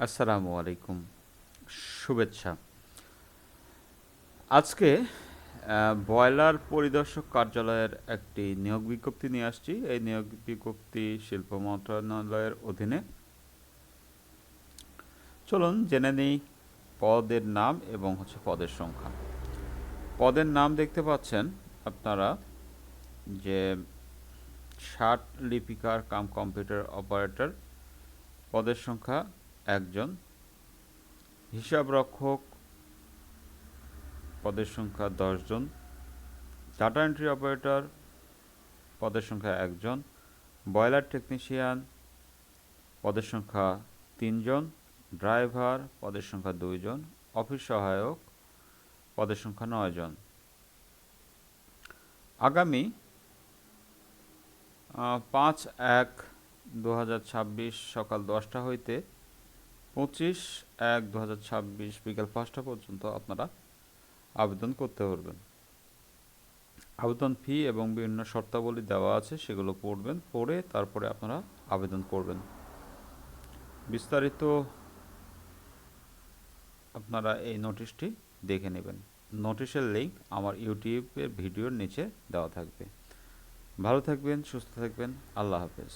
আসসালামু আলাইকুম। শুভেচ্ছা। আজকে বয়লার পরিদর্শক কার্যালয়ের একটি নিয়োগ বিজ্ঞপ্তি নিয়ে আসছি। এই নিয়োগ বিজ্ঞপ্তি শিল্প মন্ত্রণালয়ের অধীনে। চলুন জেনে নিই পদের নাম এবং পদের সংখ্যা। পদের নাম দেখতে পাচ্ছেন আপনারা যে ষাট লিপিকার কাম কম্পিউটার অপারেটর। পদের সংখ্যা একজন। হিসাবরক্ষক পদের সংখ্যা 10 জন। ডাটা এন্ট্রি অপারেটর পদের সংখ্যা একজন। বয়লার টেকনিশিয়ান পদের সংখ্যা 3 জন। ড্রাইভার পদের সংখ্যা 2 জন। অফিস সহায়ক পদের সংখ্যা 9 জন। আগামী 5/1/2026 সকাল 10টা হইতে 25/1/2026 বিকাল 5টা পর্যন্ত আপনারা আবেদন করতে পারবেন। আবেদন ফি এবং বিভিন্ন শর্তাবলী দেওয়া আছে, সেগুলো পড়বেন, পড়ে তারপরে আপনারা আবেদন করবেন। বিস্তারিত আপনারা এই নোটিশটি দেখে নেবেন। নোটিশের লিঙ্ক আমার ইউটিউবের ভিডিওর নিচে দেওয়া থাকবে। ভালো থাকবেন, সুস্থ থাকবেন। আল্লাহ হাফেজ।